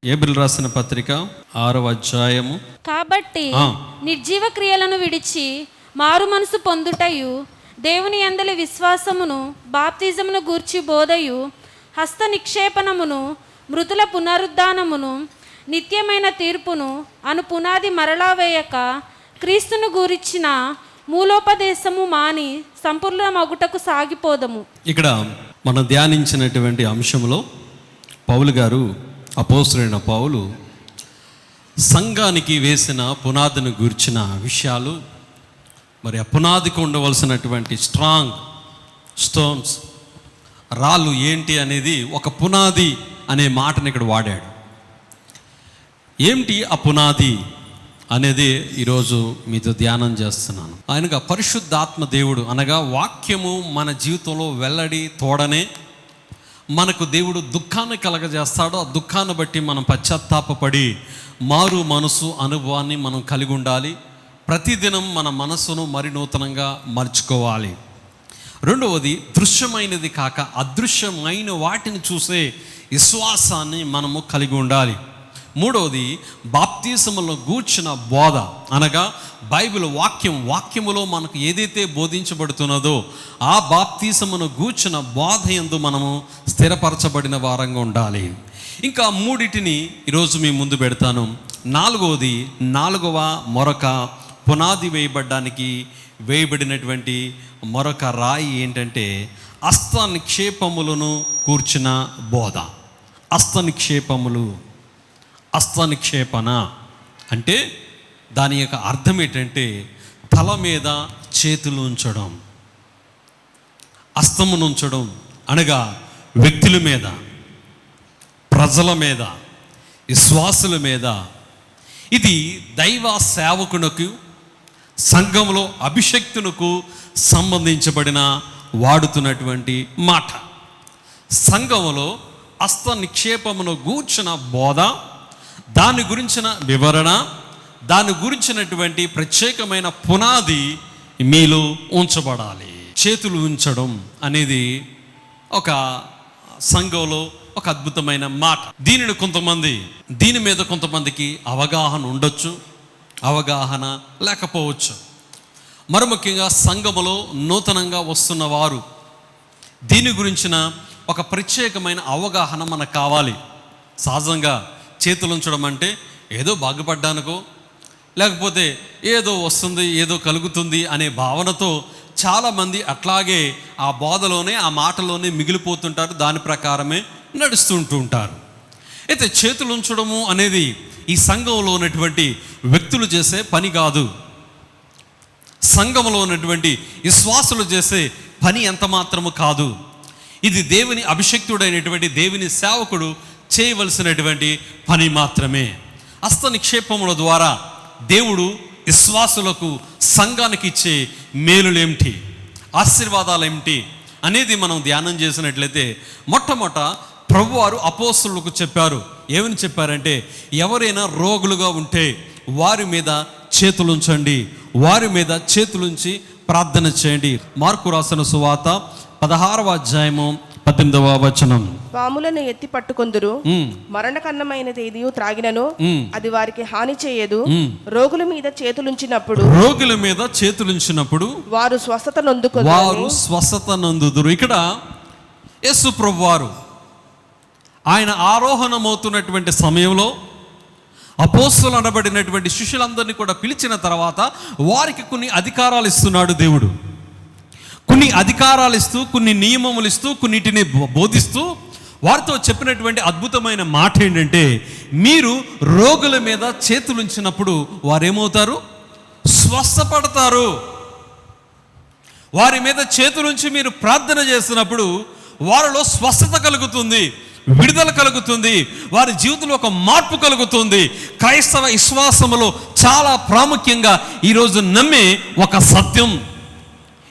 హెబ్రీయులకు రాసిన పత్రిక 6వ అధ్యాయము. కాబట్టి నిర్జీవ క్రియలను విడిచి మారు మనసు పొందుటయు, దేవుని యందలి విశ్వాసమును, బాప్తిజమును గూర్చి బోధయు, హస్త నిక్షేపణమును, మృతుల పునరుద్ధానమును, నిత్యమైన తీర్పును అను పునాది మరలా వేయక క్రీస్తును గూర్చిన మూలోపదేశము మాని సంపూర్ణ మగుటకు సాగిపోదము. ఇక్కడ మనం ధ్యానించినటువంటి అంశంలో పౌలు గారు, అపోస్తలుడైన పౌలు సంఘానికి వేసిన పునాదిని గూర్చిన విషయాలు, మరి ఆ పునాదికి ఉండవలసినటువంటి స్ట్రాంగ్ స్టోన్స్, రాళ్ళు ఏంటి అనేది, ఒక పునాది అనే మాటను ఇక్కడ వాడాడు. ఏమిటి ఆ పునాది అనేది ఈరోజు మీతో ధ్యానం చేస్తున్నాను. ఆయనగా పరిశుద్ధాత్మ దేవుడు అనగా వాక్యము మన జీవితంలో వెల్లడి తోడనే మనకు దేవుడు దుఃఖాన్ని కలగజేస్తాడో, ఆ దుఃఖాన్ని బట్టి మనం పశ్చాత్తాపపడి మారు మనసు అనుభవాన్ని మనం కలిగి ఉండాలి. ప్రతిదినం మన మనస్సును మరి నూతనంగా మర్చుకోవాలి. రెండవది, దృశ్యమైనది కాక అదృశ్యమైన వాటిని చూసే విశ్వాసాన్ని మనము కలిగి ఉండాలి. మూడవది, బాప్తిసములో గూర్చిన బోధ అనగా బైబిల్ వాక్యములో మనకు ఏదైతే బోధించబడుతున్నదో ఆ బాప్తిసమును గూర్చిన బోధ యందు మనము స్థిరపరచబడిన వారంగా ఉండాలి. ఇంకా మూడిటిని ఈరోజు మీ ముందు పెడతాను. నాలుగవ మరొక పునాది వేయబడినటువంటి మరొక రాయి ఏంటంటే హస్త నిక్షేపములను కూర్చిన బోధ. హస్త నిక్షేపణ అంటే దాని యొక్క అర్థం ఏంటంటే తల మీద చేతులు ఉంచడం, హస్తమును ఉంచడం అనగా వ్యక్తుల మీద, ప్రజల మీద, విశ్వాసుల మీద. ఇది దైవ సేవకునకు, సంఘంలో అభిషక్తునకు సంబంధించబడిన వాడుతున్నటువంటి మాట. సంఘములో హస్త నిక్షేపమును గూర్చిన బోధ, దాని గురించిన వివరణ, దాని గురించినటువంటి ప్రత్యేకమైన పునాది మీలో ఉంచబడాలి. చేతులు ఉంచడం అనేది ఒక సంఘంలో ఒక అద్భుతమైన మాట. దీని మీద కొంతమందికి అవగాహన ఉండొచ్చు, అవగాహన లేకపోవచ్చు. మరి ముఖ్యంగా సంఘములో నూతనంగా వస్తున్న వారు దీని గురించిన ఒక ప్రత్యేకమైన అవగాహన మనకు కావాలి. సహజంగా చేతులు ఉంచడం అంటే ఏదో బాగుపడ్డానుకో, లేకపోతే ఏదో వస్తుంది, ఏదో కలుగుతుంది అనే భావనతో చాలామంది అట్లాగే ఆ బోధలోనే, ఆ మాటలోనే మిగిలిపోతుంటారు, దాని ప్రకారమే నడుస్తుంటూ ఉంటారు. అయితే చేతులు ఉంచడము అనేది ఈ సంఘంలో ఉన్నటువంటి వ్యక్తులు చేసే పని కాదు. సంఘంలో ఉన్నటువంటి విశ్వాసులు చేసే పని ఎంత మాత్రము కాదు. ఇది దేవుని అభిషక్తుడైనటువంటి దేవుని సేవకుడు చేయవలసినటువంటి పని మాత్రమే. హస్త నిక్షేపముల ద్వారా దేవుడు విశ్వాసులకు, సంఘానికి ఇచ్చే మేలులేమిటి, ఆశీర్వాదాలేమిటి అనేది మనం ధ్యానం చేసినట్లయితే, మొట్టమొదట ప్రభువారు అపోస్తలులకు చెప్పారు. ఏమని చెప్పారంటే, ఎవరైనా రోగులుగా ఉంటే వారి మీద చేతులుంచండి, వారి మీద చేతులుంచి ప్రార్థన చేయండి. మార్కు రాసిన సువార్త 16వ అధ్యాయము 18వ వచనం. పాములను ఎత్తి పట్టుకొందురు, మరణకన్నమైనది ఏదియు త్రాగినను అది వారికి హాని చేయదు. రోగుల మీద చేతులుంచినప్పుడు వారు స్వస్థత నొందుదురు. ఇక్కడ యేసు ప్రభువారు ఆయన ఆరోహణమవుతున్నటువంటి సమయంలో అపోస్తలు అనబడినటువంటి శిష్యులందరినీ కూడా పిలిచిన తర్వాత వారికి కొన్ని అధికారాలు ఇస్తున్నాడు దేవుడు. కొన్ని అధికారాలు ఇస్తూ, కొన్ని నియమములు ఇస్తూ, కొన్నిటిని బోధిస్తూ వారితో చెప్పినటువంటి అద్భుతమైన మాట ఏంటంటే, మీరు రోగుల మీద చేతులుంచినప్పుడు వారేమవుతారు? స్వస్థపడతారు. వారి మీద చేతులుంచి మీరు ప్రార్థన చేస్తున్నప్పుడు వారిలో స్వస్థత కలుగుతుంది, విడుదల కలుగుతుంది, వారి జీవితంలో ఒక మార్పు కలుగుతుంది. క్రైస్తవ విశ్వాసములో చాలా ప్రాముఖ్యంగా ఈరోజు నమ్మే ఒక సత్యం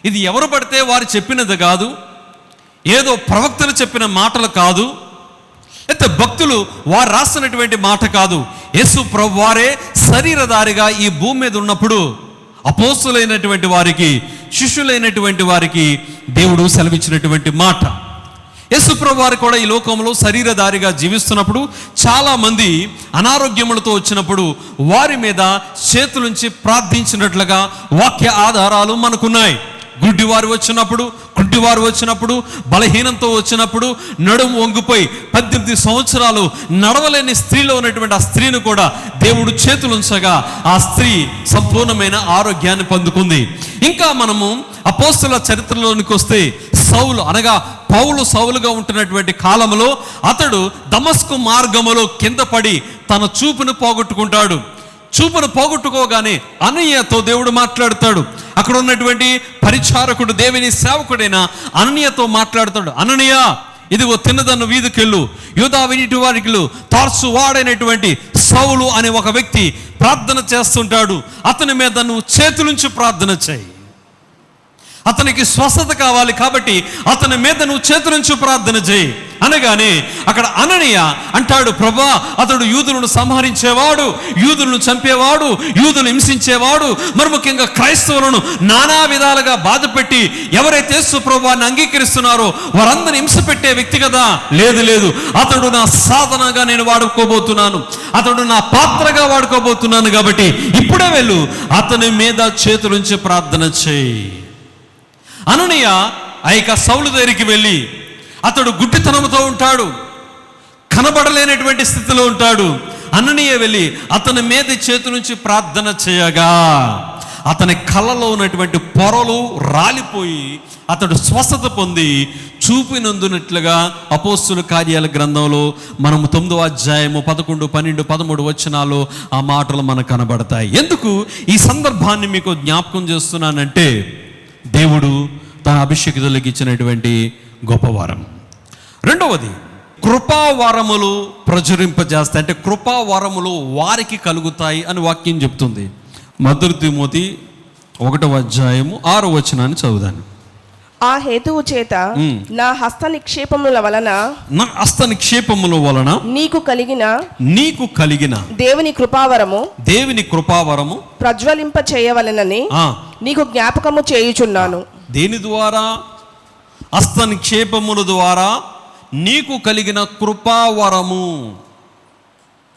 ఇది. ఎవరు పడితే వారు చెప్పినది కాదు, ఏదో ప్రవక్తలు చెప్పిన మాటలు కాదు, అయితే భక్తులు వారు రాసినటువంటి మాట కాదు. యేసు ప్రభు వారే శరీరధారిగా ఈ భూమి మీద ఉన్నప్పుడు అపోస్తులైనటువంటి వారికి, శిష్యులైనటువంటి వారికి దేవుడు సెలవిచ్చినటువంటి మాట. యేసుప్రభు వారు కూడా ఈ లోకంలో శరీరధారిగా జీవిస్తున్నప్పుడు చాలామంది అనారోగ్యములతో వచ్చినప్పుడు వారి మీద చేతులుంచి ప్రార్థించినట్లుగా వాక్య ఆధారాలు మనకున్నాయి. గుడ్డివారు వచ్చినప్పుడు బలహీనంతో వచ్చినప్పుడు నడుము వంగిపోయి 18 సంవత్సరాలు నడవలేని స్త్రీలో ఉన్నటువంటి ఆ స్త్రీని కూడా దేవుడు చేతులుంచగా ఆ స్త్రీ సంపూర్ణమైన ఆరోగ్యాన్ని పొందుకుంది. ఇంకా మనము అపోస్తుల చరిత్రలోనికి వస్తే సౌలు అనగా పౌలు సౌలుగా ఉంటున్నటువంటి కాలంలో అతడు దమస్కు మార్గములో కింద పడి తన చూపును పోగొట్టుకుంటాడు. చూపును పోగొట్టుకోగానే అననీయతో దేవుడు మాట్లాడతాడు. అక్కడ ఉన్నటువంటి పరిచారకుడు దేవుని సేవకుడైన అననీయతో మాట్లాడతాడు. అననీయ, ఇదిగో తిన్నదన్ను వీధికెళ్ళు, యూదా వీటి వారికి తార్సు వాడైనటువంటి సౌలు అనే ఒక వ్యక్తి ప్రార్థన చేస్తుంటాడు. అతని మీద నువ్వు చేతులుంచి ప్రార్థన చేయి. అతనికి స్వస్థత కావాలి కాబట్టి అతని మీద నువ్వు చేతులుంచి ప్రార్థన చేయి అనగానే అక్కడ అననీయ అంటాడు, ప్రభా, అతడు యూదులను సంహరించేవాడు, యూదులను చంపేవాడు, యూదులను హింసించేవాడు, మరి ముఖ్యంగా క్రైస్తవులను నానా విధాలుగా బాధపెట్టి ఎవరైతే యేసు ప్రభువాన్ని అంగీకరిస్తున్నారో వారందరిని హింస పెట్టే వ్యక్తి కదా. లేదు, అతడు నా సాధనగా నేను వాడుకోబోతున్నాను, అతడు నా పాత్రగా వాడుకోబోతున్నాను కాబట్టి ఇప్పుడే వెళ్ళు, అతని మీద చేతులుంచి ప్రార్థన చేయి. అననీయ ఆ యొక్క సౌలు దగ్గరికి వెళ్ళి, అతడు గుడ్డితనంతో ఉంటాడు, కనబడలేనటువంటి స్థితిలో ఉంటాడు. అననీయ వెళ్ళి అతని మీద చేతి నుంచి ప్రార్థన చేయగా అతని కళ్ళలో ఉన్నటువంటి పొరలు రాలిపోయి అతడు స్వస్థత పొంది చూపినందునట్లుగా అపోస్తుల కార్యాల గ్రంథంలో మనము 9వ అధ్యాయము 11, 12, 13 వచనాలు ఆ మాటలు మనకు కనబడతాయి. ఎందుకు ఈ సందర్భాన్ని మీకు జ్ఞాపకం చేస్తున్నానంటే, దేవుడు తన అభిషేకితులకు ఇచ్చినటువంటి గొప్ప వరం. రెండవది, కృపావరములు ప్రచురింపజేస్తాయి, అంటే కృపావరములు వారికి కలుగుతాయి అని వాక్యం చెప్తుంది. మొదటి తిమోతి 1వ అధ్యాయము 6వ వచనాన్ని చదువుదాను. ఆ హేతువు చేత నా హస్త నిక్షేపముల వలన నీకు కలిగిన దేవుని కృపావరము ప్రజ్వలింప చేయవలెనని నీకు జ్ఞాపకము చేయుచున్నాను. దేని ద్వారా? హస్త నిక్షేపముల ద్వారా నీకు కలిగిన కృపావరము.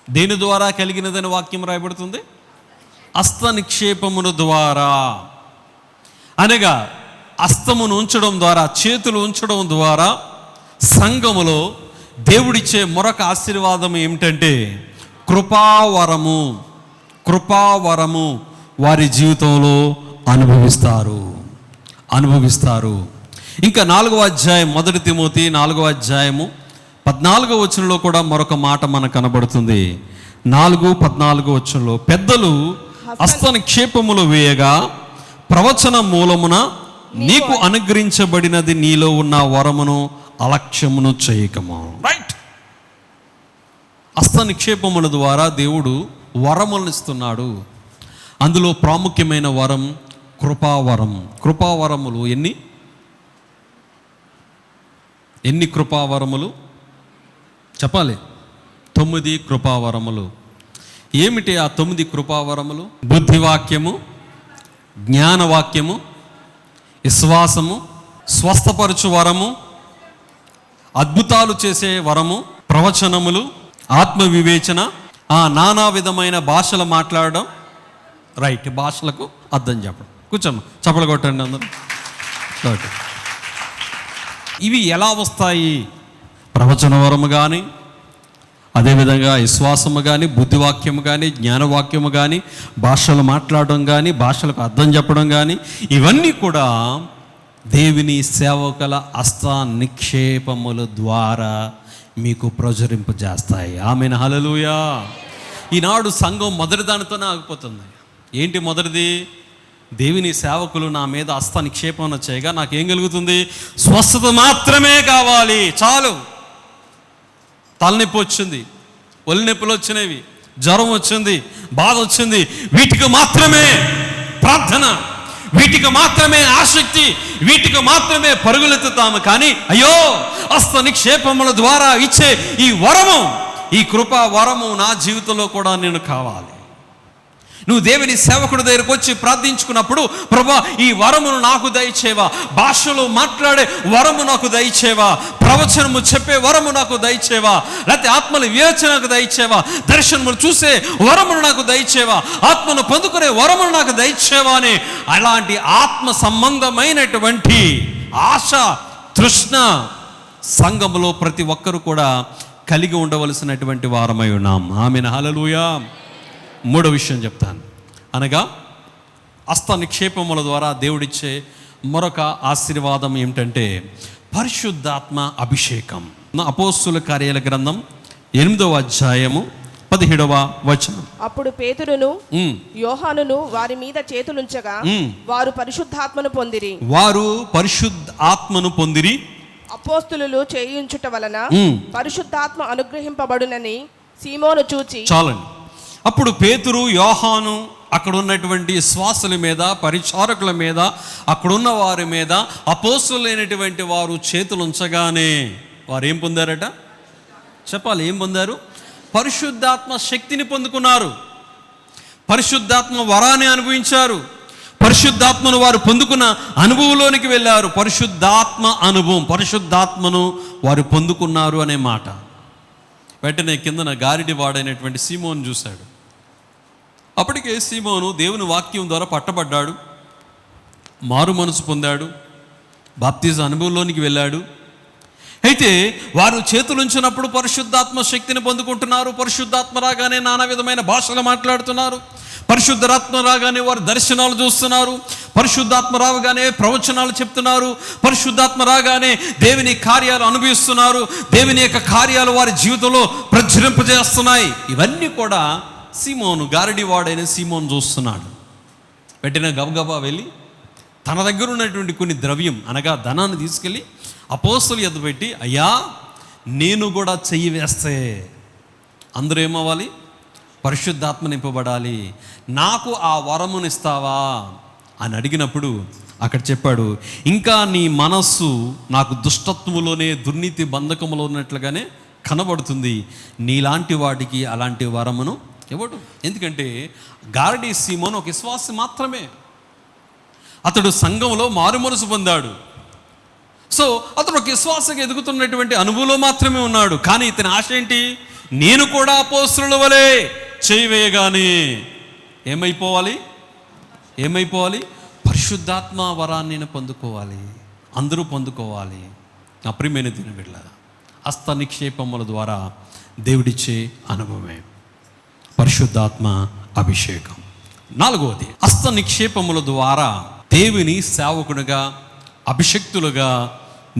దేని ద్వారా కలిగినదని వాక్యం రాయబడుతుంది? హస్త నిక్షేపముల ద్వారా అనగా హస్తమును ఉంచడం ద్వారా, చేతులు ఉంచడం ద్వారా సంఘములో దేవుడిచ్చే మరొక ఆశీర్వాదం ఏమిటంటే కృపావరము వారి జీవితంలో అనుభవిస్తారు. ఇంకా 4వ అధ్యాయం, మొదటి తిమోతి 4వ అధ్యాయము 14వ వచనంలో కూడా మరొక మాట మనకు కనబడుతుంది. 4:14 వచనంలో, పెద్దలు హస్త నిక్షేపములు వేయగా ప్రవచన మూలమున నీకు అనుగ్రహించబడినది నీలో ఉన్న వరమును అలక్ష్యమును చేయకము. రైట్. హస్త నిక్షేపముల ద్వారా దేవుడు వరములను ఇస్తున్నాడు. అందులో ప్రాముఖ్యమైన వరం కృపావరం. కృపావరములు ఎన్ని కృపావరములు చెప్పాలి? 9 కృపావరములు. ఏమిటి ఆ 9 కృపావరములు? బుద్ధివాక్యము, జ్ఞానవాక్యము, విశ్వాసము, స్వస్థపరచు వరము, అద్భుతాలు చేసే వరము, ప్రవచనములు, ఆత్మ వివేచన, నానా విధమైన భాషలు మాట్లాడడం. రైట్, భాషలకు అర్థం చెప్పడం. కూర్చోమ్మ, చప్పలు కొట్టండి అందరూ. ఇవి ఎలా వస్తాయి? ప్రవచన వరము కానీ, అదేవిధంగా విశ్వాసము కానీ, బుద్ధివాక్యము కానీ, జ్ఞానవాక్యము కానీ, భాషలు మాట్లాడడం కానీ, భాషలకు అర్థం చెప్పడం కానీ, ఇవన్నీ కూడా దేవుని సేవకుల హస్త నిక్షేపముల ద్వారా మీకు ప్రచురింపజేస్తాయి. ఆమేన్, హల్లెలూయా. ఈనాడు సంఘం మొదటి దానితోనే ఆగిపోతుంది. ఏంటి మొదటిది? దేవుని సేవకులు నా మీద హస్త నిక్షేపణ చేయగా నాకేం కలుగుతుంది? స్వస్థత మాత్రమే కావాలి, చాలు. తలనొప్పి వచ్చింది, ఒళ్ళు నొప్పులు వచ్చినవి, జ్వరం వచ్చింది, బాధ వచ్చింది, వీటికి మాత్రమే ప్రార్థన, వీటికి మాత్రమే ఆసక్తి, వీటికి మాత్రమే పరుగులెత్తుతాము. కానీ అయ్యో, హస్త నిక్షేపముల ద్వారా ఇచ్చే ఈ వరము, ఈ కృపా వరము నా జీవితంలో కూడా నేను కావాలి. నువ్వు దేవుని సేవకుడి దగ్గరకు వచ్చి ప్రార్థించుకున్నప్పుడు, ప్రభా ఈ వరమును నాకు దయచేవా, భాషలో మాట్లాడే వరము నాకు దయచేవా, ప్రవచనము చెప్పే వరము నాకు దయచేవా, లేకపోతే ఆత్మల వివేచనకు దయచేవా, దర్శనములు చూసే వరమును నాకు దయచేవా, ఆత్మను పొందుకునే వరమును నాకు దయచేవా అని అలాంటి ఆత్మ సంబంధమైనటువంటి ఆశ, తృష్ణ సంఘములో ప్రతి ఒక్కరు కూడా కలిగి ఉండవలసినటువంటి వారమై ఉన్నాం. ఆమేన్, హల్లెలూయా. మూడో విషయం చెప్తాను, అనగా హస్త నిక్షేపముల ద్వారా దేవుడిచ్చే మరొక ఆశీర్వాదం ఏమిటంటే పరిశుద్ధాత్మ అభిషేకం. అపోస్తుల కార్యాల గ్రంథం 8వ అధ్యాయము 17వ వచనం. అప్పుడు పేతురును యోహానును వారి మీద చేతులుంచగా వారు పరిశుద్ధాత్మను పొందిరి. వారు పరిశుద్ధాత్మను పొందిరి. అపోస్తులు చేయించుట వలన పరిశుద్ధాత్మ అనుగ్రహింపబడునని సీమోను చూచి. చాలండి. అప్పుడు పేతురు, యోహాను, అక్కడ ఉన్నటువంటి విశ్వాసుల మీద, పరిచారకుల మీద, అక్కడున్న వారి మీద అపోస్తులైనటువంటి వారు చేతులు ఉంచగానే వారు ఏం పొందారట? చెప్పాలి, ఏం పొందారు? పరిశుద్ధాత్మ శక్తిని పొందుకున్నారు, పరిశుద్ధాత్మ వరాన్ని అనుభవించారు, పరిశుద్ధాత్మను వారు పొందుకున్న అనుభవంలోనికి వెళ్ళారు. పరిశుద్ధాత్మ అనుభవం, పరిశుద్ధాత్మను వారు పొందుకున్నారు అనే మాట. వెంటనే కిందన గారిడి వాడైనటువంటి సీమోను చూశాడు. అప్పటికే సీమోను దేవుని వాక్యం ద్వారా పట్టబడ్డాడు, మారు మనసు పొందాడు, బాప్తిజం అనుభవంలోనికి వెళ్ళాడు. అయితే వారు చేతులుంచినప్పుడు పరిశుద్ధాత్మ శక్తిని పొందుకుంటున్నారు. పరిశుద్ధాత్మ రాగానే నానా విధమైన భాషలు మాట్లాడుతున్నారు. పరిశుద్ధాత్మ రాగానే వారు దర్శనాలు చూస్తున్నారు. పరిశుద్ధాత్మ రాగానే ప్రవచనాలు చెప్తున్నారు. పరిశుద్ధాత్మ రాగానే దేవుని కార్యాలు అనుభవిస్తున్నారు. దేవుని యొక్క కార్యాలు వారి జీవితంలో ప్రచురింపజేస్తున్నాయి. ఇవన్నీ కూడా సీమోను, గారడి వాడైన సీమోను చూస్తున్నాడు. వెంటనే గబగబా వెళ్ళి తన దగ్గర ఉన్నటువంటి కొన్ని ద్రవ్యం అనగా ధనాన్ని తీసుకెళ్ళి అపోస్తులు ఎద్దు పెట్టి, అయ్యా నేను కూడా చెయ్యి వేస్తే అందరూ ఏమవ్వాలి? పరిశుద్ధాత్మ నింపబడాలి, నాకు ఆ వరమునిస్తావా అని అడిగినప్పుడు అక్కడ చెప్పాడు, ఇంకా నీ మనస్సు నాకు దుష్టత్వములోనే, దుర్నీతి బంధకములో ఉన్నట్లుగానే కనబడుతుంది, నీలాంటి వాడికి అలాంటి వరమును ఇవ్వడు. ఎందుకంటే గారడీ సీమోను ఒక విశ్వాసి మాత్రమే. అతడు సంఘంలో మారుమనసు పొందాడు. సో అతడు ఒక విశ్వాసంగా ఎదుగుతున్నటువంటి అనుభవంలో మాత్రమే ఉన్నాడు. కానీ ఇతని ఆశ ఏంటి? నేను కూడా అపోస్తలుల వలె చేయవేయగానే ఏమైపోవాలి? పరిశుద్ధాత్మ వరాన్ని నేను పొందుకోవాలి, అందరూ పొందుకోవాలి. నా ప్రియమైన దీని బిడ్డ, హస్త నిక్షేపముల ద్వారా దేవుడిచ్చే అనుభవమే పరిశుద్ధాత్మ అభిషేకం. 4వది, హస్త నిక్షేపముల ద్వారా దేవుని సేవకునిగా, అభిషక్తులుగా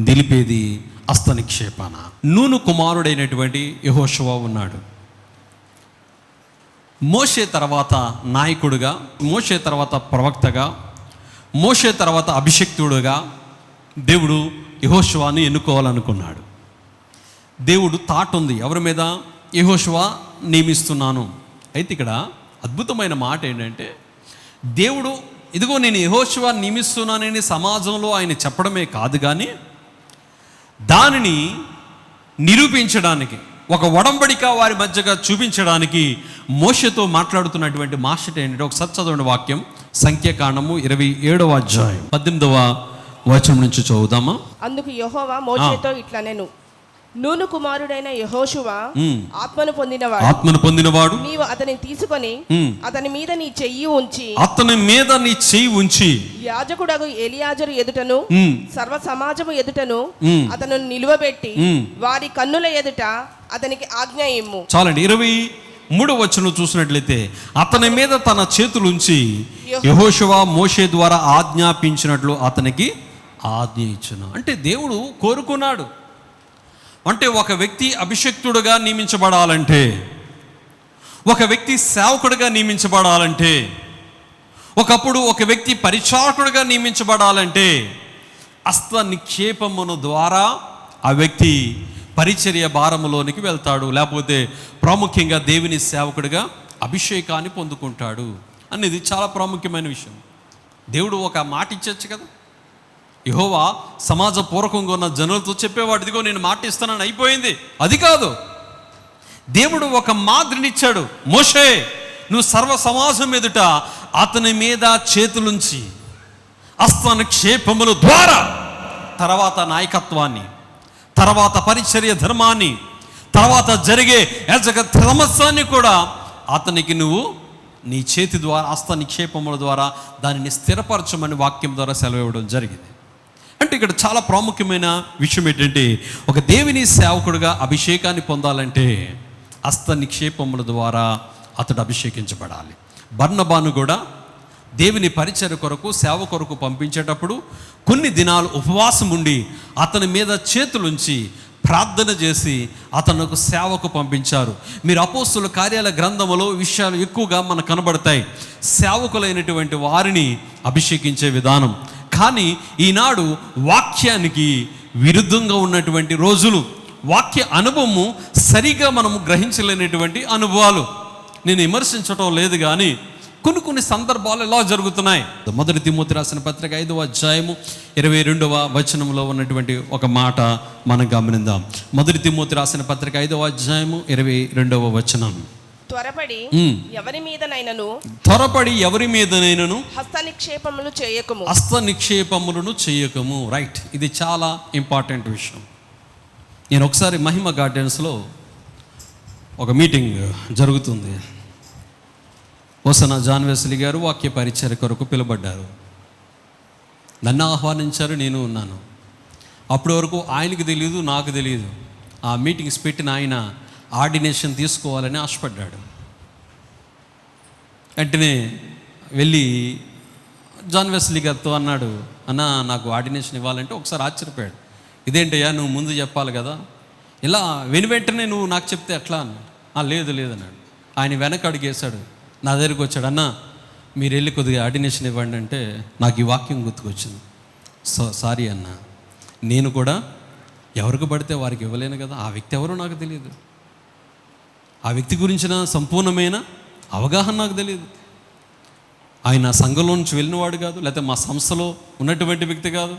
నిలిపేది హస్త నిక్షేపణ. నూను కుమారుడైనటువంటి యెహోషువ ఉన్నాడు. మోషే తర్వాత నాయకుడుగా, మోషే తర్వాత ప్రవక్తగా, మోషే తర్వాత అభిషక్తుడుగా దేవుడు యెహోషువని ఎన్నుకోవాలనుకున్నాడు. దేవుడు తాట్ ఉంది ఎవరి మీద? యెహోషువ నియమిస్తున్నాను. అయితే ఇక్కడ అద్భుతమైన మాట ఏంటంటే, దేవుడు ఇదిగో నేను యెహోషువ నియమిస్తున్నానని సమాజంలో ఆయన చెప్పడమే కాదు, కానీ దానిని నిరూపించడానికి, ఒక ఒడంబడిక వారి మధ్యగా చూపించడానికి మోషేతో మాట్లాడుతున్నటువంటి మాస్టర్ ఏంటంటే, ఒకసారి చదవండి వాక్యం, సంఖ్యాకాండము 27వ అధ్యాయం 18వ వచనం నుంచి చదువుదామా. అందుకు యెహోవా మోషేతో ఇట్లనెను, నూను కుమారుడైన యెహోషువ ఆత్మను పొందినవాడు, నీవు అతనిని తీసుకొని అతని మీద నీ చెయ్యి ఉంచి యాజకుడగు ఎలియాజరు ఎదుటను సర్వ సమాజము ఎదుటను అతను నిలువబెట్టి వారి కన్నుల ఎదుట అతనికి ఆజ్ఞ ఇమ్ము. చాలండి. 23వ వచనం చూసినట్లయితే, అతని మీద తన చేతులుంచి యెహోషువ మోషే ద్వారా ఆజ్ఞాపించినట్లు అతనికి ఆజ్ఞ ఇచ్చును. అంటే దేవుడు కోరుకున్నాడు. అంటే ఒక వ్యక్తి అభిషక్తుడుగా నియమించబడాలంటే, ఒక వ్యక్తి సేవకుడిగా నియమించబడాలంటే, ఒకప్పుడు ఒక వ్యక్తి పరిచారకుడిగా నియమించబడాలంటే హస్త నిక్షేపమును ద్వారా ఆ వ్యక్తి పరిచర్య భారములోనికి వెళ్తాడు, లేకపోతే ప్రాముఖ్యంగా దేవుని సేవకుడిగా అభిషేకాన్ని పొందుకుంటాడు అనేది చాలా ప్రాముఖ్యమైన విషయం. దేవుడు ఒక మాట ఇచ్చచ్చు కదా. యెహోవా సమాజ పూర్వకంగా ఉన్న జనులతో చెప్పేవాడు, ఇదిగో నేను మాట ఇస్తానని అయిపోయింది. అది కాదు, దేవుడు ఒక మాదిరినిచ్చాడు. మోషే నువ్వు సర్వ సమాజం ఎదుట అతని మీద చేతులుంచి హస్త నిక్షేపముల ద్వారా తర్వాత నాయకత్వాన్ని, తర్వాత పరిచర్య ధర్మాన్ని, తర్వాత జరిగే యాజక సమస్యాన్ని కూడా అతనికి నువ్వు నీ చేతి ద్వారా హస్త నిక్షేపముల ద్వారా దానిని స్థిరపరచమని వాక్యం ద్వారా సెలవు ఇవ్వడం జరిగింది. అంటే ఇక్కడ చాలా ప్రాముఖ్యమైన విషయం ఏంటంటే, ఒక దేవుని సేవకుడుగా అభిషేకాన్ని పొందాలంటే హస్త నిక్షేపముల ద్వారా అతడు అభిషేకించబడాలి. బర్నబాను కూడా దేవుని పరిచర్య కొరకు, సేవ కొరకు పంపించేటప్పుడు కొన్ని దినాలు ఉపవాసం ఉండి అతని మీద చేతులుంచి ప్రార్థన చేసి అతనుకు సేవకు పంపించారు. మీరు అపోస్తుల కార్యాల గ్రంథములో విషయాలు ఎక్కువగా మనకు కనబడతాయి, సేవకులైనటువంటి వారిని అభిషేకించే విధానం. కానీ ఈనాడు వాక్యానికి విరుద్ధంగా ఉన్నటువంటి రోజులు, వాక్య అనుభవము సరిగా మనము గ్రహించలేనటువంటి అనుభవాలు. నేను విమర్శించటం లేదు, కానీ కొన్ని సందర్భాలు ఎలా జరుగుతున్నాయి. మొదటి తిమోతి రాసిన పత్రిక 5వ అధ్యాయము 22వ వచనంలో ఉన్నటువంటి ఒక మాట మనం గమనిద్దాం. మొదటి తిమోతి రాసిన పత్రిక 5వ అధ్యాయము 22వ వచనం. త్వరపడి ఎవరి మీదనైనను హస్త నిక్షేపములను చేయకము. రైట్, ఇది చాలా ఇంపార్టెంట్ విషయం. నేను ఒకసారి మహిమ గార్డెన్స్లో ఒక మీటింగ్ జరుగుతుంది. హోసన్న జాన్ వెస్లీ గారు వాక్య పరిచర్య కొరకు పిలువబడ్డారు. నన్ను ఆహ్వానించారు, నేను ఉన్నాను. అప్పటి వరకు ఆయనకు తెలియదు, నాకు తెలియదు. ఆ మీటింగ్స్ పెట్టిన ఆయన ఆర్డినేషన్ తీసుకోవాలని ఆశపడ్డాడు. వెంటనే వెళ్ళి జాన్ వెస్లీ గారితో అన్నాడు, అన్న నాకు ఆర్డినేషన్ ఇవ్వాలంటే ఒకసారి ఆశ్చర్యపోయాడు. ఇదేంటయ్యా, నువ్వు ముందు చెప్పాలి కదా, ఇలా వెంటనే నువ్వు నాకు చెప్తే ఎట్లా అన్నాడు. లేదన్నాడు. ఆయన వెనక అడిగేశాడు, నా దగ్గరికి వచ్చాడు. అన్న మీరు వెళ్ళి కొద్దిగా ఆర్డినేషన్ ఇవ్వండి అంటే నాకు ఈ వాక్యం గుర్తుకొచ్చింది. సారీ అన్న, నేను కూడా ఎవరికి పడితే వారికి ఇవ్వలేను కదా, ఆ వ్యక్తి ఎవరో నాకు తెలియదు, ఆ వ్యక్తి గురించిన సంపూర్ణమైన అవగాహన నాకు తెలియదు. ఆయన సంఘంలో నుంచి వెళ్ళినవాడు కాదు, లేకపోతే మా సంస్థలో ఉన్నటువంటి వ్యక్తి కాదు,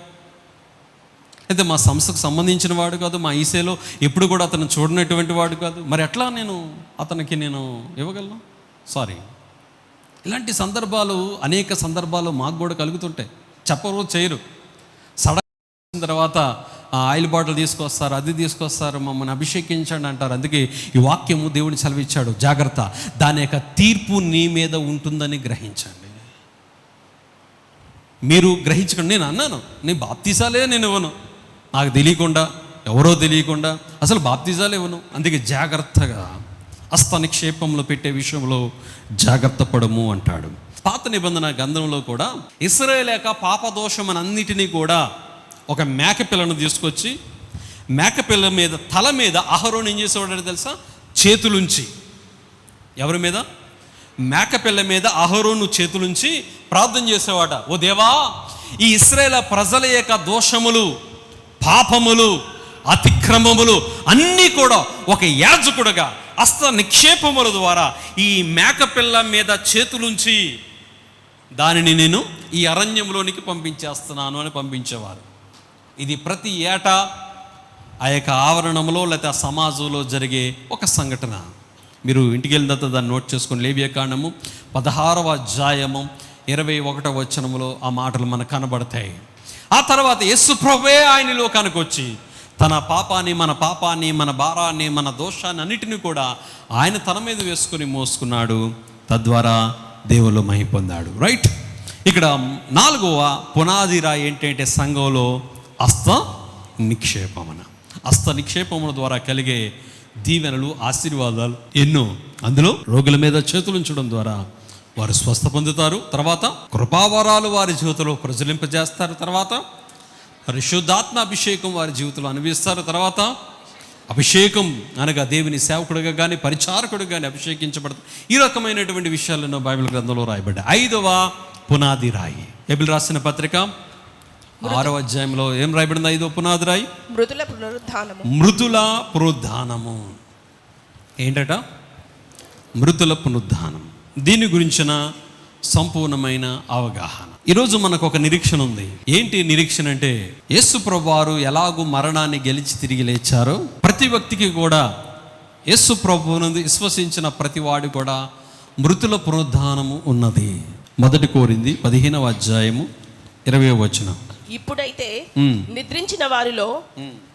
అయితే మా సంస్థకు సంబంధించిన వాడు కాదు, మా ఈసేలో ఎప్పుడు కూడా అతను చూడనటువంటి వాడు కాదు. మరి ఎట్లా అతనికి నేను ఇవ్వగలను? సారీ. ఇలాంటి సందర్భాలు అనేక సందర్భాలు మాకు కూడా కలుగుతుంటాయి. చెప్పరు, చేయరు. సడన్ తర్వాత ఆయిల్ బాటిల్ తీసుకొస్తారు, అది తీసుకొస్తారు, మమ్మల్ని అభిషేకించండి అంటారు. అందుకే ఈ వాక్యము దేవుని సెలవిచ్చాడు, జాగ్రత్త, దాని యొక్క తీర్పు నీ మీద ఉంటుందని గ్రహించండి. మీరు గ్రహించకండి. నేను అన్నాను, నేను బాప్తీసాలే నేను ఇవ్వను, నాకు తెలియకుండా, ఎవరో తెలియకుండా అసలు బాప్తీసాలే ఇవ్వను. అందుకే జాగ్రత్తగా హస్త నిక్షేపంలో పెట్టే విషయంలో జాగ్రత్త పడము అంటాడు. పాత నిబంధన గ్రంథంలో కూడా ఇశ్రాయేలు యొక్క పాపదోషం అన్నిటినీ కూడా ఒక మేకపిల్లను తీసుకొచ్చి మేకపిల్ల మీద తల మీద అహరోను ఏం చేసేవాడని తెలుసా? చేతులుంచి. ఎవరి మీద? మేకపిల్ల మీద అహరోను చేతులుంచి ప్రార్థన చేసేవాడ. ఓ దేవా, ఈ ఇశ్రాయేలు ప్రజల యొక్క దోషములు, పాపములు, అతిక్రమములు అన్నీ కూడా ఒక యాజకుడుగా హస్త నిక్షేపముల ద్వారా ఈ మేకపిల్ల మీద చేతులుంచి దానిని నేను ఈ అరణ్యంలోనికి పంపించేస్తున్నాను అని పంపించేవారు. ఇది ప్రతి ఏటా ఆ యొక్క ఆవరణంలో లేకపోతే ఆ సమాజంలో జరిగే ఒక సంఘటన. మీరు ఇంటికి వెళ్ళిన తర్వాత దాన్ని నోట్ చేసుకొని లేవియాకాండము 16వ అధ్యాయము 21వ వచనములో ఆ మాటలు మనకు కనబడతాయి. ఆ తర్వాత యేసు ప్రభువే ఆయన లోకానికి వచ్చి తన పాపాన్ని, మన పాపాన్ని, మన భారాన్ని, మన దోషాన్ని అన్నిటినీ కూడా ఆయన తన మీద వేసుకొని మోసుకున్నాడు. తద్వారా దేవుళ్ళు మహిమ పొందాడు. రైట్, ఇక్కడ 4వ పునాది రాయి ఏంటంటే సంఘంలో హస్త నిక్షేపమున. హస్త నిక్షేపముల ద్వారా కలిగే దీవెనలు, ఆశీర్వాదాలు ఎన్నో. అందులో రోగుల మీద చేతులుంచడం ద్వారా వారు స్వస్థ పొందుతారు. తర్వాత కృపావరాలు వారి జీవితంలో ప్రజ్వలింపజేస్తారు. తర్వాత పరిశుద్ధాత్మ అభిషేకం వారి జీవితంలో అనుభవిస్తారు. తర్వాత అభిషేకం అనగా దేవుని సేవకుడిగా కానీ పరిచారకుడిగా కానీ అభిషేకించబడతారు. ఈ రకమైనటువంటి విషయాలను బైబిల్ గ్రంథంలో రాయబడ్డాయి. 5వ పునాది రాయి. బైబిల్ రాసిన పత్రిక 6వ అధ్యాయంలో ఏం రాయబడింది? 5వ పునాది రాయి మృతుల పునరుద్ధానము. ఏంటట? మృతుల పునరుద్ధానం. దీని గురించిన సంపూర్ణమైన అవగాహన. ఈరోజు మనకు ఒక నిరీక్షణ ఉంది. ఏంటి నిరీక్షణ అంటే, యేసు ప్రభువారు ఎలాగూ మరణాన్ని గెలిచి తిరిగి లేచారో ప్రతి వ్యక్తికి కూడా, యేసు ప్రభువును విశ్వసించిన ప్రతి వాడు కూడా మృతుల పునరుద్ధానము ఉన్నది. 1 కొరింథీ 15వ అధ్యాయము 20వ వచనం. ఇప్పుడైతే నిద్రించిన వారిలో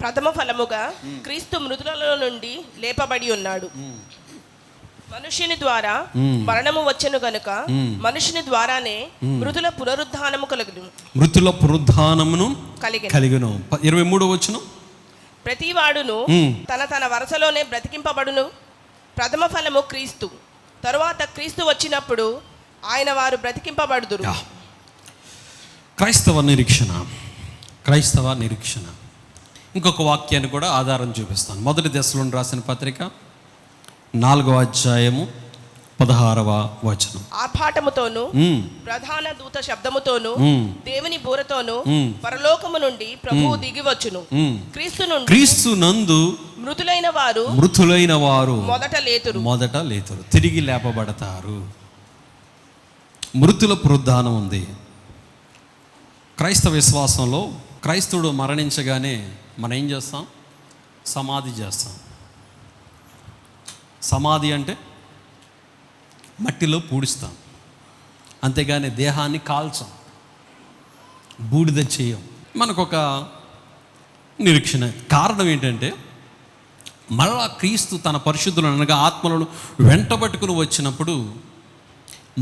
ప్రథమ ఫలముగా క్రీస్తు మృతులలో నుండి లేపబడి ఉన్నాడు. మనుష్యుని ద్వారా మరణము వచ్చెను గనుక మనుషుని ద్వారానే మృతుల పునరుద్ధానము కలుగును. మృతుల పునరుద్ధానమును కలిగెను. 23వ వచనం. ప్రతి వాడును తన తన వరసలోనే బ్రతికింపబడును. ప్రథమ ఫలము క్రీస్తు, తరువాత క్రీస్తు వచ్చినప్పుడు ఆయన వారు బ్రతికింపబడుదురు. క్రైస్తవ నిరీక్షణ. ఇంకొక వాక్యాన్ని కూడా ఆధారం చూపిస్తాను. 1 దశలోని రాసిన పత్రిక 4వ అధ్యాయము 16వ వచనం. ఆర్భాటముతోను ప్రధాన దూత శబ్దముతోను దేవుని బూరతోను పరలోకము నుండి ప్రభువు దిగి వచ్చును. క్రీస్తు నందు మృతులైన వారు మొదట లేతురు, తిరిగి లేపబడతారు. మృతుల పునరుద్ధానం ఉంది. క్రైస్తవ విశ్వాసంలో క్రైస్తవుడు మరణించగానే మనం ఏం చేస్తాం? సమాధి చేస్తాం. సమాధి అంటే మట్టిలో పూడుస్తాం, అంతేగాని దేహాన్ని కాల్చాం, బూడిద చేయం. మనకొక నిరీక్షణ. కారణం ఏంటంటే మరలా క్రీస్తు తన పరిశుద్ధులను అనగా ఆత్మలను వెంటబట్టుకుని వచ్చినప్పుడు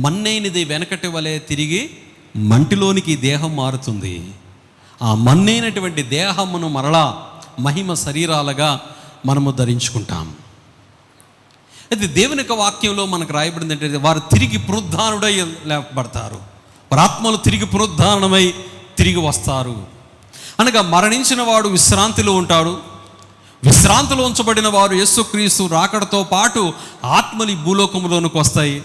మన్నైనది వెనకటి వలె తిరిగి మంటిలోనికి దేహం మారుతుంది. ఆ మన్నైనటువంటి దేహమును మరలా మహిమ శరీరాలుగా మనము ధరించుకుంటాం. అయితే దేవుని యొక్క వాక్యంలో మనకు రాయబడింది ఏంటంటే వారు తిరిగి పునరుద్ధానుడై లేపబడతారు. వారి ఆత్మలు తిరిగి పునరుద్ధానమై తిరిగి వస్తారు. అనగా మరణించిన వాడు విశ్రాంతిలో ఉంటాడు. విశ్రాంతిలో ఉంచబడిన వారు యేసుక్రీస్తు రాకడతో పాటు ఆత్మలు ఈ భూలోకంలోనికి వస్తాయి.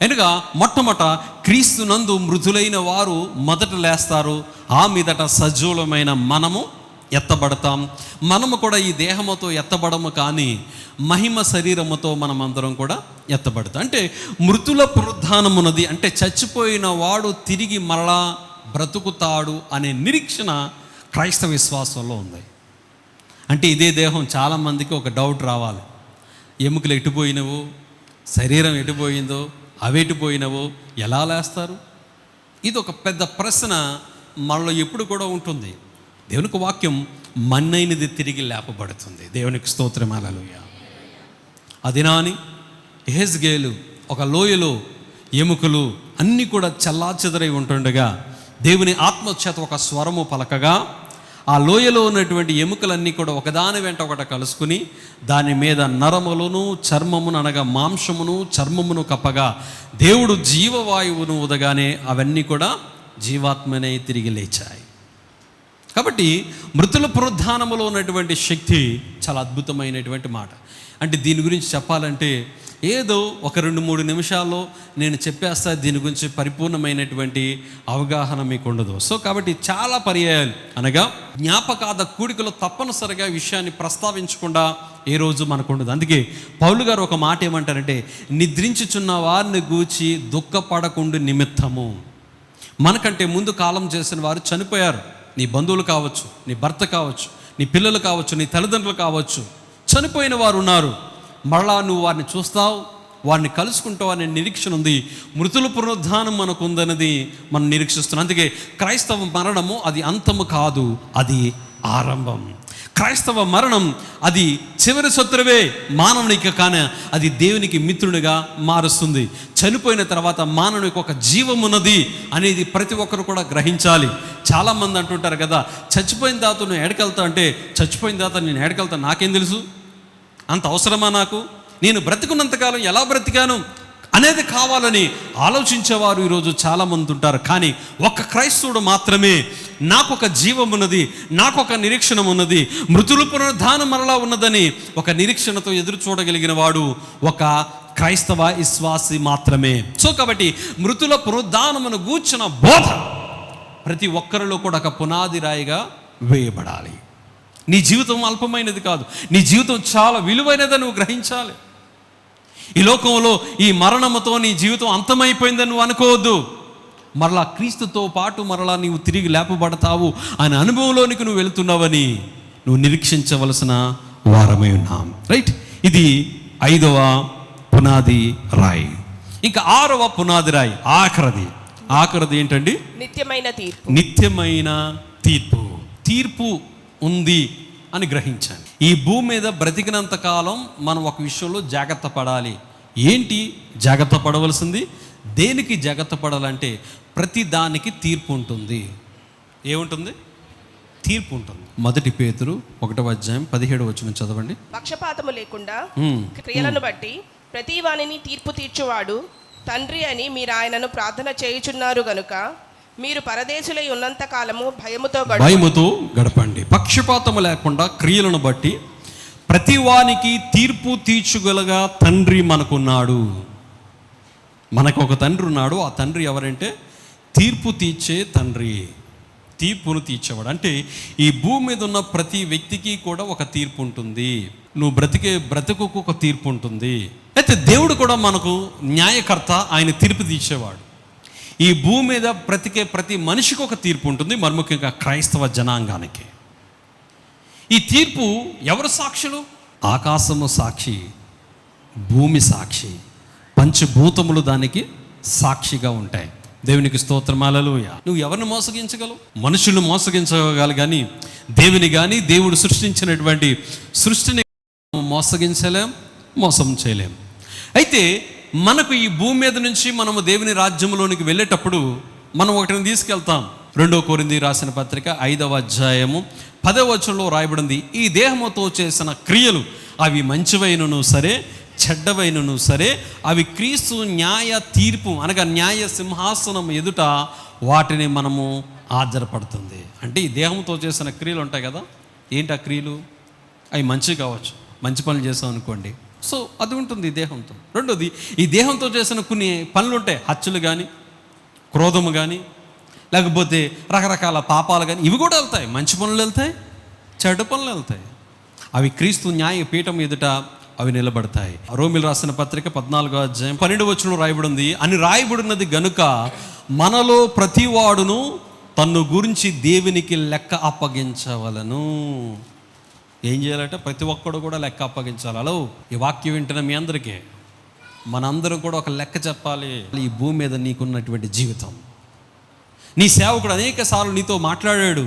అనగా మొట్టమొదట క్రీస్తు నందు మృతులైన వారు మొదట లేస్తారు. ఆ మీదట సజీవులమైన మనము ఎత్తబడతాం. మనము కూడా ఈ దేహముతో ఎత్తబడము, కానీ మహిమ శరీరముతో మనమందరం కూడా ఎత్తబడతాం. అంటే మృతుల పునరుద్ధానమున్నది అంటే చచ్చిపోయిన వాడు తిరిగి మరలా బ్రతుకుతాడు అనే నిరీక్షణ క్రైస్తవ విశ్వాసంలో ఉంది. అంటే ఇదే దేహం చాలామందికి ఒక డౌట్ రావాలి. ఎముకలు ఎటుపోయినవో, శరీరం ఎటుపోయిందో, అవి ఎటుపోయినవో ఎలా లేస్తారు? ఇది ఒక పెద్ద ప్రశ్న మనలో ఎప్పుడు కూడా ఉంటుంది. దేవునికి వాక్యం మన్నైనది తిరిగి లేపబడుతుంది. దేవునికి స్తోత్రం, హల్లెలూయా. అదినాని యెహెజ్కేలు ఒక లోయలో ఎముకలు అన్నీ కూడా చల్లాచెదరై ఉంటుండగా దేవుని ఆత్మ చేత ఒక స్వరము పలకగా ఆ లోయలో ఉన్నటువంటి ఎముకలన్నీ కూడా ఒకదాని వెంట ఒకటి కలుసుకుని దాని మీద నరములను చర్మమును అనగా మాంసమును చర్మమును కప్పగా దేవుడు జీవవాయువును ఉదగానే అవన్నీ కూడా జీవాత్మనే తిరిగి లేచాయి. కాబట్టి మృతుల పునరుద్ధానములో ఉన్నటువంటి శక్తి చాలా అద్భుతమైనటువంటి మాట. అంటే దీని గురించి చెప్పాలంటే ఏదో ఒక 2-3 నిమిషాల్లో నేను చెప్పేస్తా, దీని గురించి పరిపూర్ణమైనటువంటి అవగాహన మీకు ఉండదు. సో కాబట్టి చాలా పర్యాయాలు అనగా జ్ఞాపకార్థ కూడికలో తప్పనిసరిగా విషయాన్ని ప్రస్తావించకుండా ఏ రోజు మనకు ఉండదు. అందుకే పౌలు గారు ఒక మాట ఏమంటారంటే, నిద్రించుచున్న వారిని గూర్చి దుఃఖపడకుండా నిమిత్తము. మనకంటే ముందు కాలం చేసిన వారు చనిపోయారు. నీ బంధువులు కావచ్చు, నీ భర్త కావచ్చు, నీ పిల్లలు కావచ్చు, నీ తల్లిదండ్రులు కావచ్చు, చనిపోయిన వారు ఉన్నారు. మరలా నువ్వు వారిని చూస్తావు, వారిని కలుసుకుంటావు అనే నిరీక్షణ ఉంది. మృతుల పునరుద్ధానం మనకు ఉందన్నది మనం నిరీక్షిస్తున్నాం. అందుకే క్రైస్తవ మరణము అది అంతము కాదు, అది ఆరంభం. క్రైస్తవ మరణం అది చివరి శత్రువే మానవునికి, కానీ అది దేవునికి మిత్రునిగా మారుస్తుంది. చనిపోయిన తర్వాత మానవునికి ఒక జీవం ఉన్నది అనేది ప్రతి ఒక్కరు కూడా గ్రహించాలి. చాలామంది అంటుంటారు కదా, చచ్చిపోయిన తర్వాత నువ్వు ఎడకెళ్తా అంటే, చచ్చిపోయిన తర్వాత నేను ఎడకెళ్తా నాకేం తెలుసు, అంత అవసరమా నాకు, నేను బ్రతికున్నంతకాలం ఎలా బ్రతికాను అనేది కావాలని ఆలోచించేవారు ఈరోజు చాలామంది ఉంటారు. కానీ ఒక క్రైస్తవుడు మాత్రమే నాకు ఒక జీవం ఉన్నది, నాకు ఒక నిరీక్షణ ఉన్నది, మృతుల పునరుద్ధానం మరలా ఉన్నదని ఒక నిరీక్షణతో ఎదురు చూడగలిగిన వాడు ఒక క్రైస్తవ విశ్వాసి మాత్రమే. సో కాబట్టి మృతుల పునరుద్ధానమును గూర్చిన బోధ ప్రతి ఒక్కరిలో కూడా ఒక పునాది రాయిగా వేయబడాలి. నీ జీవితం అల్పమైనది కాదు, నీ జీవితం చాలా విలువైనదని నువ్వు గ్రహించాలి. ఈ లోకంలో ఈ మరణముతో నీ జీవితం అంతమైపోయిందని నువ్వు అనుకోవద్దు. మరలా క్రీస్తుతో పాటు మరలా నీవు తిరిగి లేపబడతావు అనే అనుభవంలోనికి నువ్వు వెళుతున్నావని నువ్వు నిరీక్షించవలసిన వారమై ఉన్నాం. రైట్, ఇది 5వ పునాది రాయి. ఇంకా 6వ పునాది రాయి, ఆఖరిది ఏంటండి? నిత్యమైన తీర్పు. నిత్యమైన తీర్పు. తీర్పు ఉంది అని గ్రహించాలి. ఈ భూమి మీద బ్రతికినంత కాలం మనం ఒక విషయంలో జాగ్రత్త పడాలి. ఏంటి జాగ్రత్త పడవలసింది? దేనికి జాగ్రత్త పడాలంటే ప్రతి దానికి తీర్పు ఉంటుంది. ఏముంటుంది? తీర్పు ఉంటుంది. 1 పేతురు 1:17 చదవండి. పక్షపాతము లేకుండా క్రియలను బట్టి ప్రతి వానిని తీర్పు తీర్చువాడు తండ్రి అని మీరు ఆయనను ప్రార్థన చేయుచున్నారు గనుక మీరు పరదేశులై ఉన్నంత కాలము భయముతో గడపండి. పక్షపాతము లేకుండా క్రియలను బట్టి ప్రతి వానికి తీర్పు తీర్చుగలగా తండ్రి మనకున్నాడు. మనకు ఒక తండ్రి ఉన్నాడు. ఆ తండ్రి ఎవరంటే తీర్పు తీర్చే తండ్రి, తీర్పును తీర్చేవాడు. అంటే ఈ భూమి మీద ఉన్న ప్రతి వ్యక్తికి కూడా ఒక తీర్పు ఉంటుంది. నువ్వు బ్రతుకుకు ఒక తీర్పు ఉంటుంది. అయితే దేవుడు కూడా మనకు న్యాయకర్త, ఆయన తీర్పు తీర్చేవాడు. ఈ భూమి మీద ప్రతి మనిషికి ఒక తీర్పు ఉంటుంది, మరి ముఖ్యంగా క్రైస్తవ జనాంగానికి. ఈ తీర్పు ఎవరు సాక్షులు? ఆకాశము సాక్షి, భూమి సాక్షి, పంచభూతములు దానికి సాక్షిగా ఉంటాయి. దేవునికి స్తోత్రం, హల్లెలూయా. నువ్వు ఎవరిని మోసగించగలవు? మనుషులను మోసగించగలగాలి, కానీ దేవుని కానీ దేవుడు సృష్టించినటువంటి సృష్టిని మోసగించలేం, మోసం చేయలేం. అయితే మనకు ఈ భూమి మీద నుంచి మనము దేవుని రాజ్యంలోనికి వెళ్ళేటప్పుడు మనం ఒకటిని తీసుకెళ్తాం. 2 కొరింథీ రాసిన పత్రిక 5:10 రాయబడింది, ఈ దేహముతో చేసిన క్రియలు అవి మంచివైనను సరే చెడ్డవైనను సరే అవి క్రీస్తు న్యాయ తీర్పు అనగా న్యాయ సింహాసనం ఎదుట వాటిని మనము ఆధారపడుతుంది. అంటే ఈ దేహంతో చేసిన క్రియలు ఉంటాయి కదా, ఏంటి ఆ క్రియలు? అవి మంచి కావచ్చు, మంచి పనులు చేసాం అనుకోండి, సో అది ఉంటుంది ఈ దేహంతో. రెండోది, ఈ దేహంతో చేసిన కొన్ని పనులు ఉంటాయి, హత్యలు కానీ, క్రోధము కానీ, లేకపోతే రకరకాల పాపాలు కానీ, ఇవి కూడా వెళ్తాయి. మంచి పనులు వెళ్తాయి, చెడ్డ పనులు వెళ్తాయి. అవి క్రీస్తు న్యాయ పీఠం ఎదుట అవి నిలబడతాయి. రోమిలు రాసిన పత్రిక 14:12 రాయబడింది, అని రాయబడినది గనుక మనలో ప్రతివాడును తన్ను గురించి దేవునికి లెక్క అప్పగించవలను. ఏం చేయాలంటే ప్రతి ఒక్కడు కూడా లెక్క అప్పగించాలి. హలో, ఈ వాక్యం వింటున్న మీ అందరికీ మనందరం కూడా ఒక లెక్క చెప్పాలి. ఈ భూమి మీద నీకున్నటువంటి జీవితం, నీ సేవకుడు అనేక సార్లు నీతో మాట్లాడాడు,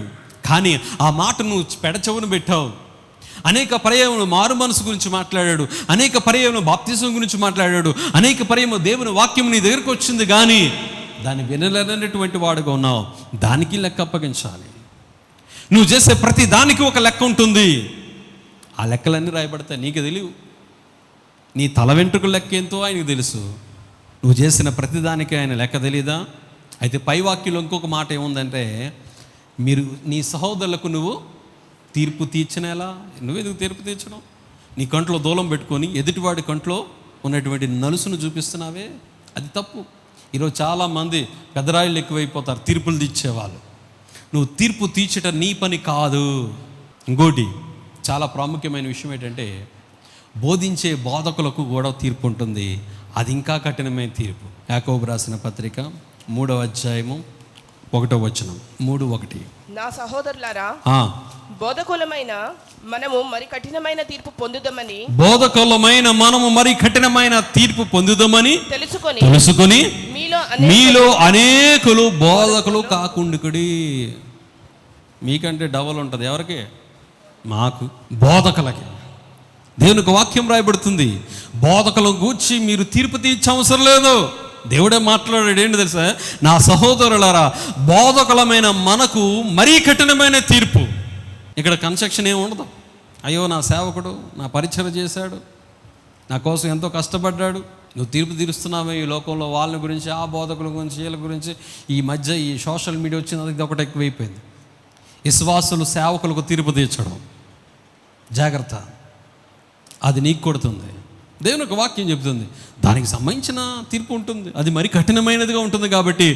కానీ ఆ మాట నువ్వు పెడచెవును పెట్టావు. అనేక పర్యాయములు మారు మనసు గురించి మాట్లాడాడు, అనేక పర్యాయములు బాప్తిజం గురించి మాట్లాడాడు, అనేక పర్యాయములు దేవుని వాక్యం నీ దగ్గరకు వచ్చింది, కానీ దాన్ని వినలేనటువంటి వాడుగా ఉన్నావు. దానికి లెక్క అప్పగించాలి. నువ్వు చేసే ప్రతి దానికి ఒక లెక్క ఉంటుంది. ఆ లెక్కలన్నీ రాయబడతాయి, నీకు తెలియవు. నీ తల వెంట్రుకల లెక్క ఎంతో ఆయనకు తెలుసు. నువ్వు చేసిన ప్రతిదానికి ఆయన లెక్క తెలీదా? అయితే పై వాక్యంలో ఇంకొక మాట ఏముందంటే, మీరు నీ సహోదరులకు నువ్వు తీర్పు తీర్చినేలా. నువ్వెందుకు తీర్పు తీర్చడం? నీ కంట్లో దూలం పెట్టుకొని ఎదుటివాడి కంట్లో ఉన్నటువంటి నలుసును చూపిస్తున్నావే, అది తప్పు. ఈరోజు చాలామంది పెద్దరాయిలు ఎక్కువైపోతారు, తీర్పులు తీర్చేవాళ్ళు. నువ్వు తీర్పు తీర్చటం నీ పని కాదు. ఇంకోటి చాలా ప్రాముఖ్యమైన విషయం ఏంటంటే, బోధించే బోధకులకు కూడా తీర్పు ఉంటుంది. అది ఇంకా కఠినమైన తీర్పు. యాకోబు రాసిన పత్రిక 3:1 నా సహోదరులారా, బోధకులమైన మనము మరి కఠినమైన తీర్పు పొందుదామని తెలుసుకొని మీలో అనేకులు బోధకులు కాకుండుకుడి. మీకంటే డబల్ ఉంటుంది. ఎవరికి? మాకు, బోధకులకి. దేవునికి వాక్యం రాయబడుతుంది, బోధకులను గూర్చి మీరు తీర్పు తీర్చే అవసరం లేదు. దేవుడే మాట్లాడాడు. ఏంటి తెలుసా? నా సహోదరులారా, బోధకులమైన మనకు మరీ కఠినమైన తీర్పు. ఇక్కడ కన్స్ట్రక్షన్ ఏమి ఉండదు. అయ్యో, నా సేవకుడు నా పరిచయం చేశాడు, నా కోసం ఎంతో కష్టపడ్డాడు, నువ్వు తీర్పు తీరుస్తున్నావే ఈ లోకంలో వాళ్ళ గురించి, ఆ బోధకుల గురించి, వీళ్ళ గురించి. ఈ మధ్య ఈ సోషల్ మీడియా వచ్చింది, అది ఒకటి ఎక్కువైపోయింది. విశ్వాసులు సేవకులకు తీర్పు తీర్చడం జాగ్రత్త, అది నీకు కొడుతుంది. దేవుని ఒక వాక్యం చెబుతుంది, దానికి సంబంధించిన తీర్పు ఉంటుంది, అది మరి కఠినమైనదిగా ఉంటుంది. కాబట్టి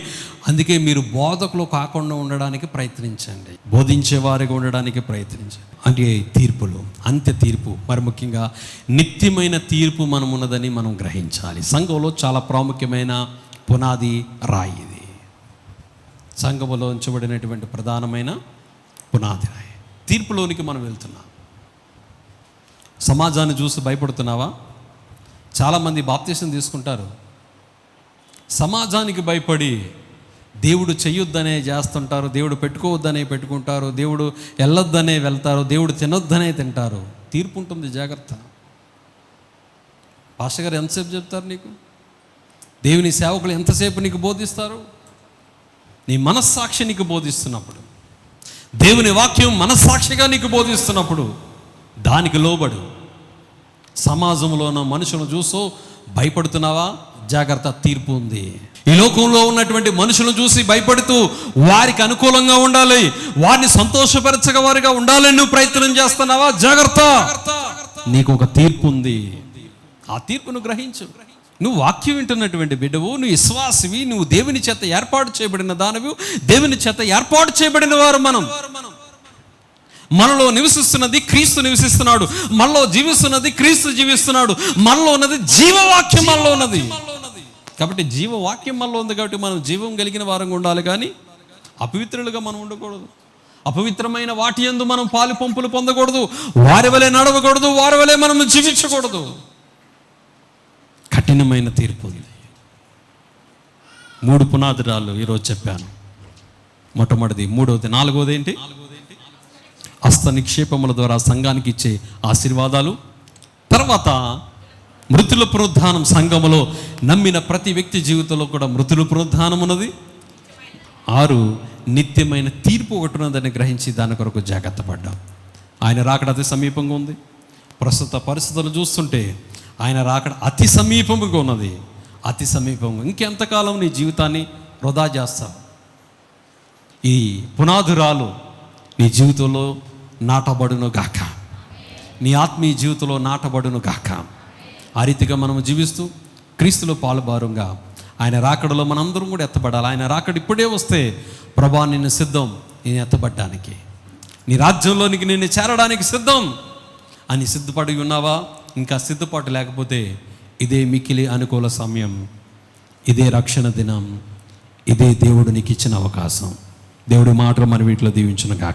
అందుకే మీరు బోధకులు కాకుండా ఉండడానికి ప్రయత్నించండి, బోధించేవారిగా ఉండడానికి ప్రయత్నించండి. అంటే తీర్పులు, అంత్య తీర్పు, మరి ముఖ్యంగా నిత్యమైన తీర్పు మనం ఉన్నదని మనం గ్రహించాలి. సంఘంలో చాలా ప్రాముఖ్యమైన పునాది రాయి ఇది. సంఘములో ఉంచబడినటువంటి ప్రధానమైన పునాది రాయి. తీర్పులోనికి మనం వెళ్తున్నాం. సమాజాన్ని చూసి భయపడుతున్నావా? చాలామంది బాప్తిసం తీసుకుంటారు, సమాజానికి భయపడి దేవుడు చెయ్యొద్దనే చేస్తుంటారు, దేవుడు పెట్టుకోవద్దనే పెట్టుకుంటారు, దేవుడు వెళ్ళొద్దనే వెళ్తారు, దేవుడు తినొద్దనే తింటారు. తీర్పు ఉంటుంది, జాగ్రత్త. పాస్టర్ గారు ఎంతసేపు చెప్తారు నీకు? దేవుని సేవకులు ఎంతసేపు నీకు బోధిస్తారు? నీ మనస్సాక్షి నీకు బోధిస్తున్నప్పుడు, దేవుని వాక్యం మనస్సాక్షిగా నీకు బోధిస్తున్నప్పుడు దానికి లోబడు. సమాజంలోనూ మనుషులను చూసో భయపడుతున్నావా? జాగ్రత్త, తీర్పు ఉంది. ఈ లోకంలో ఉన్నటువంటి మనుషులను చూసి భయపడుతూ వారికి అనుకూలంగా ఉండాలి, వారిని సంతోషపరచగవారిగా ఉండాలని నువ్వు ప్రయత్నం చేస్తున్నావా? జాగ్రత్త, నీకు ఒక తీర్పు ఉంది. ఆ తీర్పును గ్రహించు. నువ్వు వాక్యం వింటున్నటువంటి బిడ్డవు, నువ్వు విశ్వాసివి, నువ్వు దేవుని చేత ఏర్పాటు చేయబడిన దానవు, దేవుని చేత ఏర్పాటు చేయబడిన వారు. మనలో నివసిస్తున్నది క్రీస్తు నివసిస్తున్నాడు, మనలో జీవిస్తున్నది క్రీస్తు జీవిస్తున్నాడు, మనలో ఉన్నది జీవవాక్యం మనలో ఉన్నది. కాబట్టి జీవవాక్యం మనలో ఉంది కాబట్టి మనం జీవం కలిగిన వారంగా ఉండాలి, కానీ అపవిత్రులుగా మనం ఉండకూడదు. అపవిత్రమైన వాటి యందు మనం పాలు పంపులు పొందకూడదు, వారి వలె నడవకూడదు, వారి వలె మనం జీవించకూడదు. కఠినమైన తీర్పు ఉంది. 3 పునాదురాలు ఈరోజు చెప్పాను. మొట్టమొదటిది, మూడవది, నాలుగవది ఏంటి? హస్త నిక్షేపముల ద్వారా సంఘానికి ఇచ్చే ఆశీర్వాదాలు. తర్వాత మృతుల పునరుద్ధానం. సంఘములో నమ్మిన ప్రతి వ్యక్తి జీవితంలో కూడా మృతుల పునరుద్ధానం ఉన్నది. 6, నిత్యమైన తీర్పు ఒకటి ఉన్నదని గ్రహించి దాని కొరకు జాగ్రత్త పడ్డాం. ఆయన రాకడ అతి సమీపంగా ఉంది. ప్రస్తుత పరిస్థితులు చూస్తుంటే ఆయన రాకడ అతి సమీపంగా ఉన్నది, అతి సమీపంగా. ఇంకెంతకాలం నీ జీవితాన్ని వృధా చేస్తావు? ఈ పునాదురాలు నీ జీవితంలో నాటబడును గాక, నీ ఆత్మీయ జీవితంలో నాటబడును గాక. ఆ రీతిగా మనం జీవిస్తూ క్రీస్తులో పాలుభారంగా ఆయన రాకడలో మనందరం కూడా ఎత్తబడాలి. ఆయన రాకడ ఇప్పుడే వస్తే, ప్రభా నిన్ను సిద్ధం, నేను ఎత్తబడ్డానికి, నీ రాజ్యంలోనికి నేను చేరడానికి సిద్ధం అని సిద్ధపడి ఉన్నావా? ఇంకా సిద్ధపాటు లేకపోతే ఇదే మిక్కిలి అనుకూల సమయం, ఇదే రక్షణ దినం, ఇదే దేవుడు నీకు ఇచ్చిన అవకాశం. దేవుడి మాటలు మన వీటిలో దీవించును గాక.